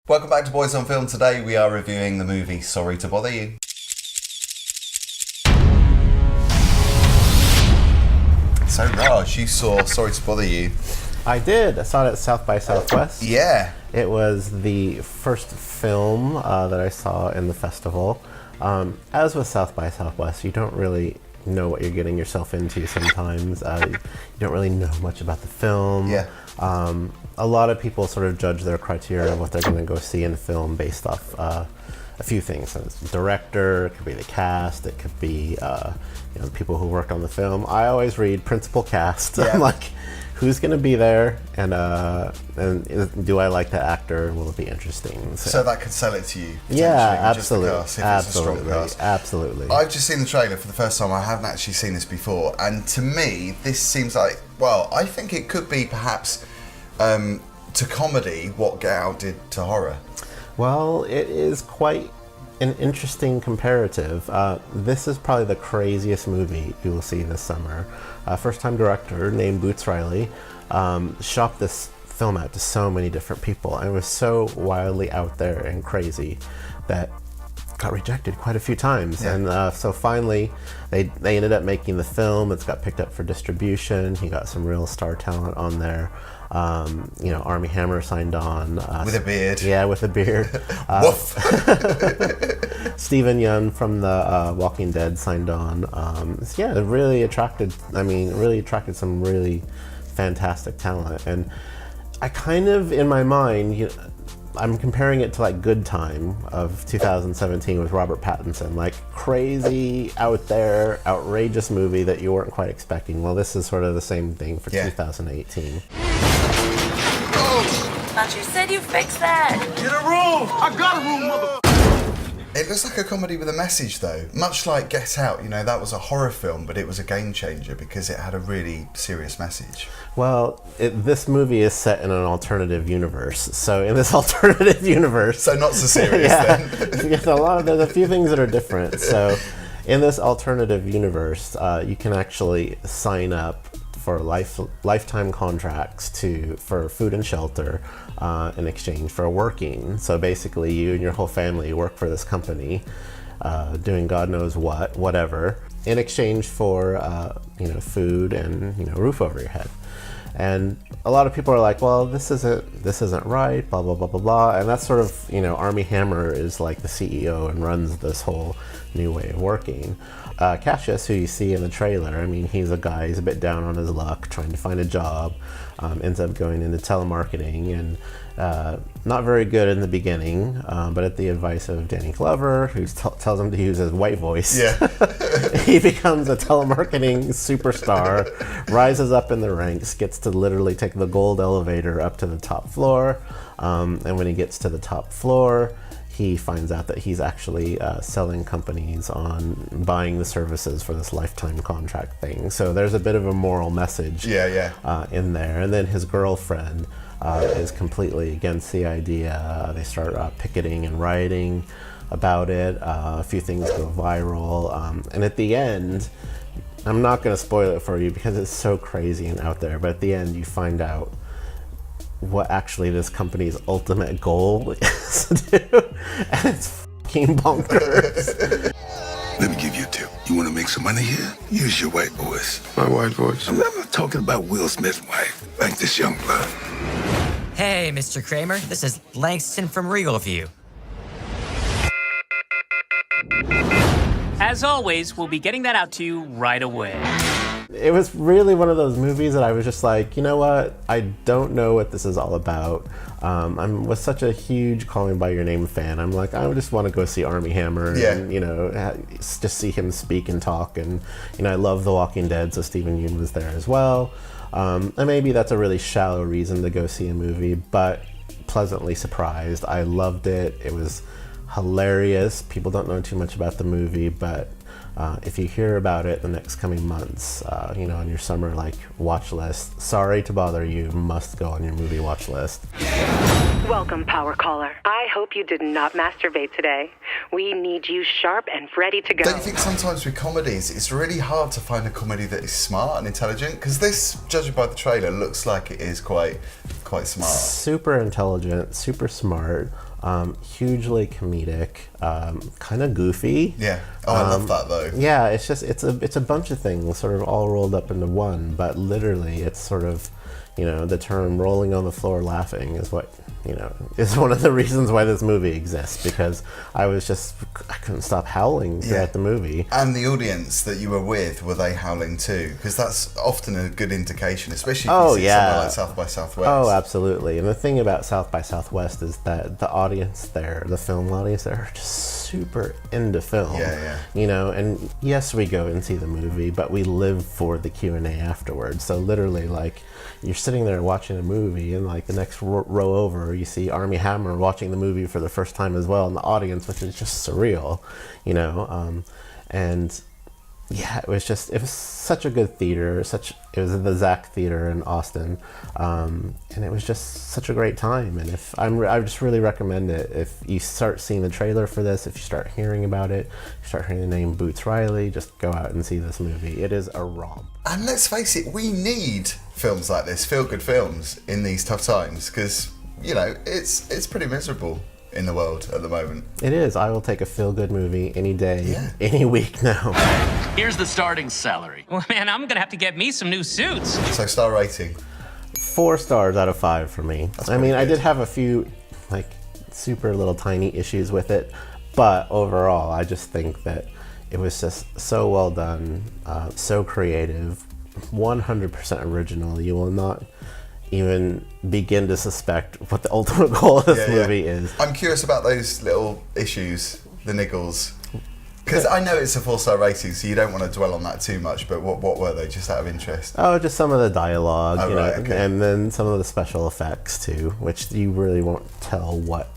Welcome back to Boys on Film. Today we are reviewing the movie Sorry to Bother You. So Raj, you saw Sorry to Bother You. I did. I saw it at South by Southwest. Yeah. It was the first film that I saw in the festival. As with South by Southwest, you don't really know what you're getting yourself into sometimes. You don't really know much about the film. Yeah. A lot of people sort of judge their criteria of what they're going to go see in a film based off a few things. So it's director, it could be the cast, it could be the people who worked on the film. I always read principal cast. Yeah. I'm like, who's going to be there, and do I like the actor? Will it be interesting? So that could sell it to you. Yeah, absolutely. Just the cast, if it's a strong cast. Absolutely. I've just seen the trailer for the first time. I haven't actually seen this before, and to me, this seems like, well, I think it could be perhaps to comedy what Get Out did to horror. Well, it is quite an interesting comparative. This is probably the craziest movie you will see this summer. First-time director named Boots Riley shopped this film out to so many different people, and it was so wildly out there and crazy that got rejected quite a few times. Yeah. And so finally they ended up making the film. It's got picked up for distribution. He got some real star talent on there. Armie Hammer signed on. With a beard. Yeah, with a beard. Woof! Yeun from the Walking Dead signed on. It really attracted some really fantastic talent. And I kind of, in my mind, I'm comparing it to like Good Time of 2017 with Robert Pattinson, like crazy, out there, outrageous movie that you weren't quite expecting. Well, this is sort of the same thing for 2018. Thought you said you fixed that. Get a room! I got a room, mother... It looks like a comedy with a message, though. Much like Get Out, that was a horror film, but it was a game changer because it had a really serious message. Well, this movie is set in an alternative universe. So in this alternative universe... So not so serious, then. There's a few things that are different. So in this alternative universe, you can actually sign up for lifetime contracts for food and shelter in exchange for working. So basically, you and your whole family work for this company, doing God knows whatever, in exchange for food and roof over your head. And a lot of people are like, well, this isn't right, blah blah blah blah blah. And that's sort of Armie Hammer is like the CEO and runs this whole new way of working. Cassius, who you see in the trailer, he's a guy, he's a bit down on his luck, trying to find a job, ends up going into telemarketing, and not very good in the beginning, but at the advice of Danny Glover, who tells him to use his white voice, he becomes a telemarketing superstar, rises up in the ranks, gets to literally take the gold elevator up to the top floor, and when he gets to the top floor, he finds out that he's actually selling companies on buying the services for this lifetime contract thing. So there's a bit of a moral message in there. And then his girlfriend is completely against the idea. They start picketing and rioting about it. A few things go viral. And at the end, I'm not going to spoil it for you because it's so crazy and out there, but at the end you find out what actually this company's ultimate goal is to do, and it's fucking bonkers. Let me give you a tip. You want to make some money here? Use your white voice. My white voice. I'm not talking about Will Smith's wife, like this young blood. Hey, Mr. Kramer, this is Langston from Regal View. As always, we'll be getting that out to you right away. It was really one of those movies that I was just like, you know what? I don't know what this is all about. Was such a huge Calling by Your Name fan. I'm like, I just want to go see Armie Hammer and, just see him speak and talk. And, I love The Walking Dead, so Stephen Yeun was there as well. And maybe that's a really shallow reason to go see a movie, but pleasantly surprised. I loved it. It was hilarious. People don't know too much about the movie, but if you hear about it the next coming months, on your summer watch list, Sorry to Bother You must go on your movie watch list. Welcome, Power Caller. I hope you did not masturbate today. We need you sharp and ready to go. Don't you think sometimes with comedies, it's really hard to find a comedy that is smart and intelligent? Because this, judging by the trailer, looks like it is quite smart. Super intelligent, super smart. Hugely comedic, kind of goofy. Yeah. Oh, I love that though. Yeah, it's just it's a bunch of things sort of all rolled up into one, but literally it's sort of, the term rolling on the floor laughing is what, is one of the reasons why this movie exists, because I couldn't stop howling throughout the movie. And the audience that you were with, were they howling too? Because that's often a good indication, especially if you see something like South by Southwest. Oh, absolutely. And the thing about South by Southwest is that the audience there, the film audience there, are just super into film. Yeah. And yes, we go and see the movie, but we live for the Q&A afterwards. So literally, you're sitting there watching a movie, and the next row over, you see Armie Hammer watching the movie for the first time as well in the audience, which is just surreal, and yeah, it was such a good theater. It was at the Zach Theater in Austin, and it was just such a great time. And I just really recommend it. If you start seeing the trailer for this, if you start hearing about it, you start hearing the name Boots Riley, just go out and see this movie. It is a romp. And let's face it, we need films like this, feel-good films, in these tough times, because it's pretty miserable in the world at the moment. It is. I will take a feel-good movie any day, any week now. Here's the starting salary. Well, man, I'm gonna have to get me some new suits. So, star rating? 4 stars out of 5 for me. I did have a few, super little tiny issues with it, but overall, I just think that it was just so well done, so creative, 100% original. You will not even begin to suspect what the ultimate goal of this movie is. I'm curious about those little issues, the niggles, because I know it's a 4-star rating, so you don't want to dwell on that too much, but what were they, just out of interest? Oh, just some of the dialogue, okay. And then some of the special effects too, which you really won't tell what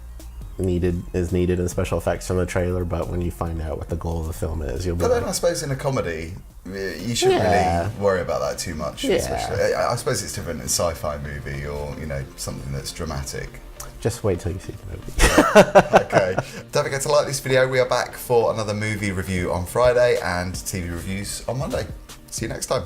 is needed in special effects from the trailer, but when you find out what the goal of the film is, you'll be. But then I suppose in a comedy, you shouldn't really worry about that too much. Yeah. Especially, I suppose it's different in a sci-fi movie or something that's dramatic. Just wait till you see the movie. Okay. Don't forget to like this video. We are back for another movie review on Friday and TV reviews on Monday. See you next time.